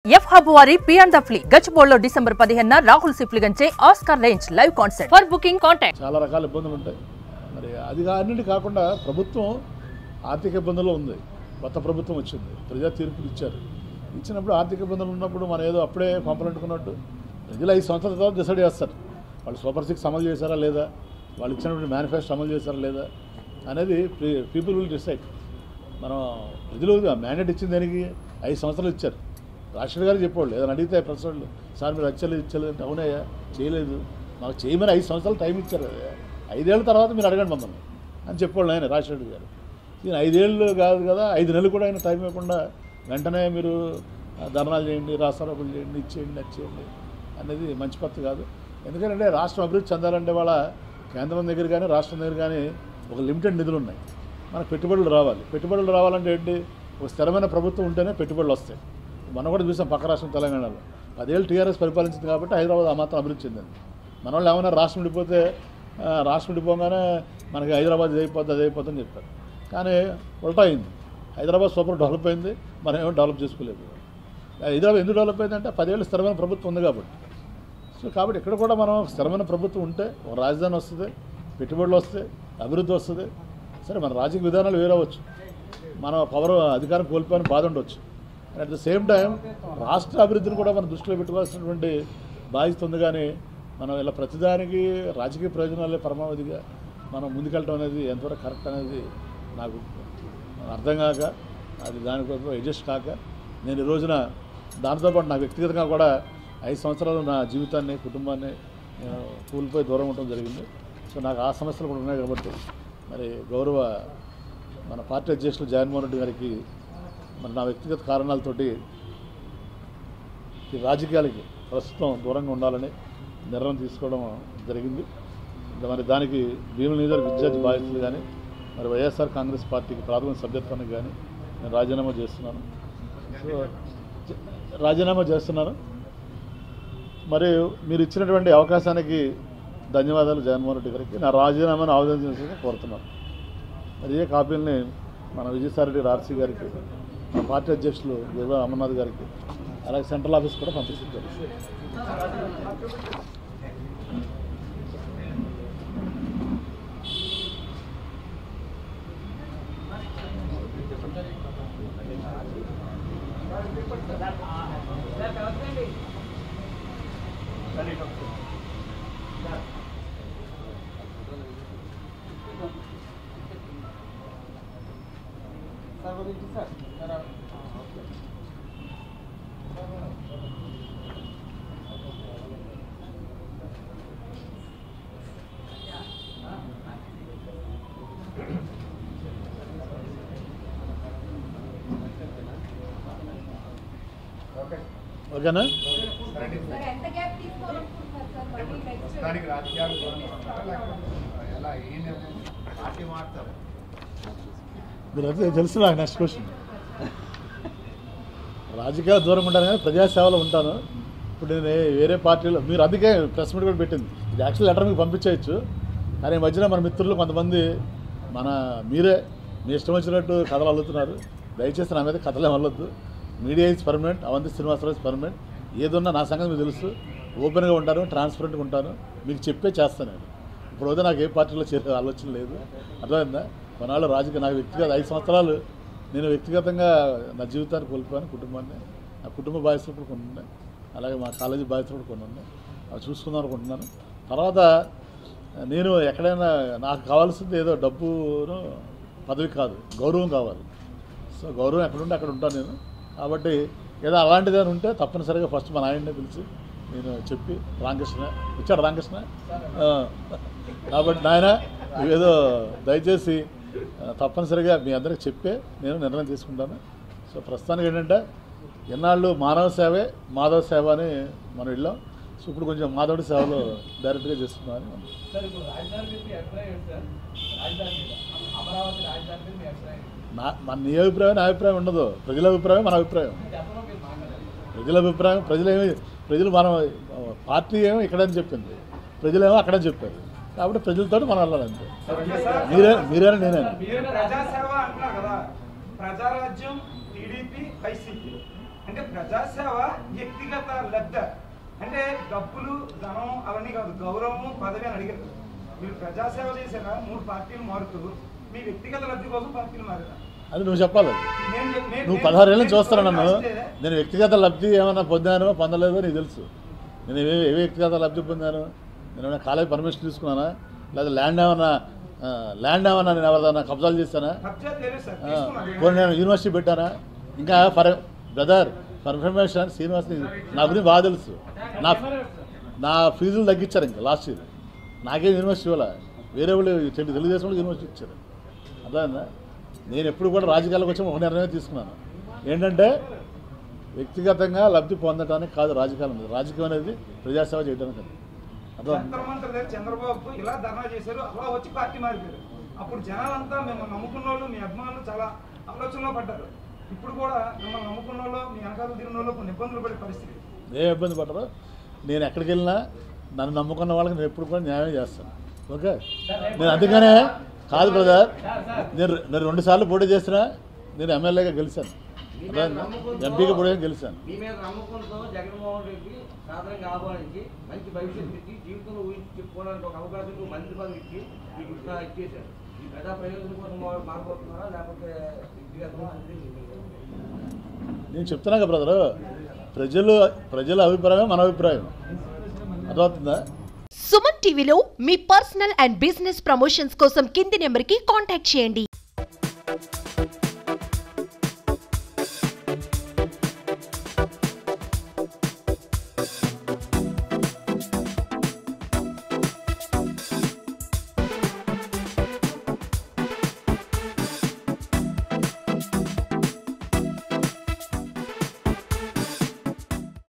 F hub వారి పియాన్ ద ఫ్లీ గచ్చిబౌలిలో డిసెంబర్ 15న రాహుల్ సిప్లిగంచే Oscar range live concert. For booking contact. చాలా రకాల ఇబ్బందులు ఉంటాయి. మరి అది అన్నిటి కాకుండా ప్రభుత్వం ఆర్థిక ఇబ్బందుల్లో ఉంది. కొత్త ప్రభుత్వం వచ్చింది, ప్రజా తీర్పులు ఇచ్చినప్పుడు ఆర్థిక ఇబ్బందులు ఉన్నప్పుడు మనం ఏదో అప్పుడే పంపలంటుకున్నట్టు ప్రజలు 5 సంవత్సరాల తర్వాత డిసైడ్ చేస్తారు. వాళ్ళు సూపర్ 6 అమలు చేశారా లేదా, వాళ్ళు ఇచ్చినటువంటి మేనిఫెస్టో అమలు చేశారా లేదా అనేది పీపుల్ విల్ డిసైడ్. మనం ప్రజలు మ్యాండేట్ ఇచ్చిన దానికి 5 సంవత్సరాలు ఇచ్చారు. రాష్ట్ర గారు చెప్పేవాళ్ళు ఏదైనా అడిగితే ప్రశ్నలు, సార్ మీరు ఇచ్చలేదు అంటే అవునయ్యా చేయలేదు, మాకు చేయమని 5 సంవత్సరాలు టైం ఇచ్చారు కదా, 5 ఏళ్ళ తర్వాత మీరు అడగండి మమ్మల్ని అని చెప్పేవాళ్ళు ఆయన రాజశేఖర్ గారు. ఈయన 5 ఏళ్ళు కాదు కదా, 5 నెలలు కూడా ఆయన టైం ఇవ్వకుండా వెంటనే మీరు ధర్నాలు చేయండి, రాస్తారోకులు చేయండి, ఇచ్చేయండి, నచ్చేయండి అనేది మంచి పద్ధతి కాదు. ఎందుకంటే రాష్ట్రం అభివృద్ధి చెందాలంటే వాళ్ళ కేంద్రం దగ్గర కానీ రాష్ట్రం దగ్గర కానీ ఒక లిమిటెడ్ నిధులు ఉన్నాయి. మనకు పెట్టుబడులు రావాలి. పెట్టుబడులు రావాలంటే ఏంటి, ఒక స్థిరమైన ప్రభుత్వం ఉంటేనే పెట్టుబడులు వస్తాయి. మనం కూడా చూసాం పక్క రాష్ట్రం తెలంగాణలో 10 ఏళ్ళు టీఆర్ఎస్ పరిపాలించింది కాబట్టి హైదరాబాద్ ఆ మాత్రం అభివృద్ధి చెందింది. మన వాళ్ళు ఏమైనా రాష్ట్రం విడిపోగానే మనకి హైదరాబాద్ ఇది అయిపోద్ది అది అయిపోద్ది అని చెప్పారు. కానీ ఉల్టా అయింది. హైదరాబాద్ సూపర్ డెవలప్ అయింది, మనం ఏమో డెవలప్ చేసుకోలేదు. హైదరాబాద్ ఎందుకు డెవలప్ అయిందంటే 10 ఏళ్ళు స్థిరమైన ప్రభుత్వం ఉంది కాబట్టి. సో కాబట్టి ఇక్కడ కూడా మనం స్థిరమైన ప్రభుత్వం ఉంటే ఒక రాజధాని వస్తుంది, పెట్టుబడులు వస్తాయి, అభివృద్ధి వస్తుంది. సరే మన రాజకీయ విధానాలు వేరవచ్చు, మన పవర్ అధికారం కోల్పోయిన బాధ ఉండవచ్చు. అట్ ద సేమ్ టైం రాష్ట్ర అభివృద్ధిని కూడా మనం దృష్టిలో పెట్టుకోవాల్సినటువంటి బాధ్యత ఉంది. కానీ మనం ఇలా ప్రతిదానికి రాజకీయ ప్రయోజనాలే పరమావధిగా మనం ముందుకెళ్ళటం అనేది ఎంతవరకు కరెక్ట్ అనేది నాకు అర్థం కాక, అది దానికోసం అడ్జస్ట్ కాక నేను ఈ రోజున దాంతోపాటు నా వ్యక్తిగతంగా కూడా 5 సంవత్సరాలు నా జీవితాన్ని కుటుంబాన్ని కూలిపోయి దూరం ఉండటం జరిగింది. సో నాకు ఆ సమస్యలు కూడా ఉన్నాయి కాబట్టి మరి గౌరవ మన పార్టీ అధ్యక్షులు జగన్మోహన్ రెడ్డి గారికి మరి నా వ్యక్తిగత కారణాలతోటి ఈ రాజకీయాలకి ప్రస్తుతం దూరంగా ఉండాలని నిర్ణయం తీసుకోవడం జరిగింది. మరి దానికి భీముల నియోజకవర్గ ఇన్ఛార్జ్ బాధ్యతలు కానీ మరి వైఎస్ఆర్ కాంగ్రెస్ పార్టీకి ప్రాథమిక సభ్యత్వానికి కానీ నేను రాజీనామా చేస్తున్నాను. మరి మీరు ఇచ్చినటువంటి అవకాశానికి ధన్యవాదాలు జగన్మోహన్ రెడ్డి గారికి. నా రాజీనామాను ఆవేదన కోరుతున్నాను. మరి ఏ కాపీలని మన విజయసాయిరెడ్డి ఆర్సీ గారికి, మా పార్టీ అధ్యక్షులు దుర్గా అమర్నాథ్ గారికి, అలాగే సెంట్రల్ ఆఫీస్ కూడా పంపిస్తారు. ఓకేనా? మీరు తెలుసు నాకు నెక్స్ట్ క్వశ్చన్. రాజకీయాలు దూరం ఉంటాను కానీ ప్రజాసేవలో ఉంటాను. ఇప్పుడు నేను వేరే పార్టీలో మీరు అందుకే ప్రెస్ మీట్ కూడా పెట్టింది. ఇది యాక్చువల్ లెటర్ మీకు పంపించేయచ్చు. కానీ ఈ మధ్యన మన మిత్రులు కొంతమంది మీరే మీ ఇష్టం వచ్చినట్టు కథలు అల్లుతున్నారు. దయచేసి నా మీద కథలే అల్లొద్దు. Media is permanent, Avanti Srinivasa Rao is permanent. ఏదున్నా నా సంగతి మీకు తెలుసు. ఓపెన్గా ఉంటాను, ట్రాన్స్పరెంట్గా ఉంటాను, మీకు చెప్పే చేస్తాను నేను. ఇప్పుడు వద్ద నాకు ఏ పార్టీలో చేరే ఆలోచన లేదు. అర్థమైందా? కొన్నాళ్ళు రాజకీయ నాకు వ్యక్తిగత 5 సంవత్సరాలు నేను వ్యక్తిగతంగా నా జీవితాన్ని కోల్పోయాను, కుటుంబాన్ని. నా కుటుంబ బాధ్యతలు కూడా కొన్ని ఉన్నాయి, అలాగే మా కాలేజీ బాధ్యతలు కూడా కొన్ని ఉన్నాయి. అవి చూసుకుందాం అనుకుంటున్నాను. తర్వాత నేను ఎక్కడైనా నాకు కావాల్సింది ఏదో డబ్బును పదవి కాదు, గౌరవం కావాలి. సో గౌరవం ఎక్కడుంటే అక్కడ ఉంటాను నేను. కాబట్టి ఏదో అలాంటిదని ఉంటే తప్పనిసరిగా ఫస్ట్ మా నాయన్నే పిలిచి నేను చెప్పి, రామకృష్ణ వచ్చాడు, రామకృష్ణ కాబట్టి నాయన ఏదో దయచేసి తప్పనిసరిగా మీ అందరికి చెప్పే నేను నిర్ణయం తీసుకుంటాను. సో ప్రస్తుతానికి ఏంటంటే ఎన్నాళ్ళు మానవ సేవే మాధవ సేవ అని మనం వెళ్ళాం. సో ఇప్పుడు కొంచెం మాధవుడి సేవలో డైరెక్ట్గా చేస్తున్నామని. నీ అభిప్రాయం నా అభిప్రాయం ఉండదు. ప్రజల అభిప్రాయం మన అభిప్రాయం. ప్రజలు మనం పార్టీ ఏమో ఇక్కడని చెప్పింది, ప్రజలేమో అక్కడని చెప్పారు. కాబట్టి ప్రజలతో మనం వెళ్ళాలంటే మీరేనా నేనే. అంటే ప్రజాసేవ వ్యక్తిగత లబ్ధి అంటే డబ్బులు ధనం అవన్నీ కాదు, గౌరవము పదవి అని అడిగారు. మీరు ప్రజాసేవ చేశారా? 3 పార్టీలు మారుతూ మీ వ్యక్తిగత లబ్ధి కోసం పార్టీలు మారారా? అది నువ్వు చెప్పాలి. నువ్వు 16 ఏళ్ళని చూస్తాను నన్ను. నేను వ్యక్తిగత లబ్ధి ఏమైనా పొందానో పొందలేదో నీకు తెలుసు. నేను ఏ వ్యక్తిగత లబ్ధి పొందాను? నేను ఏమైనా కాలేజ్ పర్మిషన్ తీసుకున్నానా? లేదా ల్యాండ్ ఏమన్నా నేను ఎవరిదన్నా కబ్జాలు చేస్తానా? నేను యూనివర్సిటీ పెట్టానా? ఇంకా బ్రదర్ పర్ఫర్మేషన్ శ్రీనివాస్ నా గురించి బాగా తెలుసు. నా ఫీజులు తగ్గించారు ఇంకా లాస్ట్ ఇయర్. నాకేం యూనివర్సిటీ ఇవ్వాల, వేరే వాళ్ళు తెలుగుదేశం వాళ్ళు యూనివర్సిటీ ఇచ్చారు. అర్థమైందా? నేను ఎప్పుడు కూడా రాజకీయాలకు వచ్చి ఒక నిర్ణయం తీసుకున్నాను. ఏంటంటే వ్యక్తిగతంగా లబ్ధి పొందడానికి కాదు రాజకీయాలు అనేది. రాజకీయం అనేది ప్రజాసేవ చేయడానికి. చంద్రబాబు ఇలా ధర్నా చేశారు, అలా వచ్చి పార్టీ మారిపోయారు. అప్పుడు జనాలంతా మిమ్మల్ని నమ్ముకున్న వాళ్ళు, మీ అభిమానులు చాలా ఆలోచనలో పడ్డారు. ఇప్పుడు కూడా మిమ్మల్ని నమ్ముకున్న వాళ్ళు, మీ వెనకాల తిరిగిన వాళ్ళు కొన్ని ఇబ్బందులు పడే పరిస్థితి. ఏ ఇబ్బంది పడరు. నేను ఎక్కడికి వెళ్ళినా నన్ను నమ్ముకున్న వాళ్ళకి నేను ఎప్పుడు కూడా న్యాయం చేస్తాను. ఓకే, నేను అందుకనే కాదు బ్రదర్, నేను 2 సార్లు పోటీ చేసినా నేను ఎమ్మెల్యేగా గెలిచాను, ఎంపీగా పోటీ గెలిచాను. జగన్మోహన్ రెడ్డి సాధారణంగా ఆహ్వానించి మంచి భవిష్యత్తు ఇచ్చి జీవితంలో ఊహించి చెప్పుకోవడానికి ఒక అవకాశం మంత్రి పదవి ఇచ్చి మీకు ఇచ్చేశారు. ఈ ప్రజా ప్రయోజనం కోసం మారిపోతున్నారా లేకపోతే నేను చెప్తున్నా కదా బ్రదరు, ప్రజల అభిప్రాయం మన అభిప్రాయం. అర్థమవుతుందా? సుమన్ టీవీలో మీ పర్సనల్ అండ్ బిజినెస్ ప్రమోషన్స్ కోసం కింది నెంబర్కి కాంటాక్ట్ చేయండి.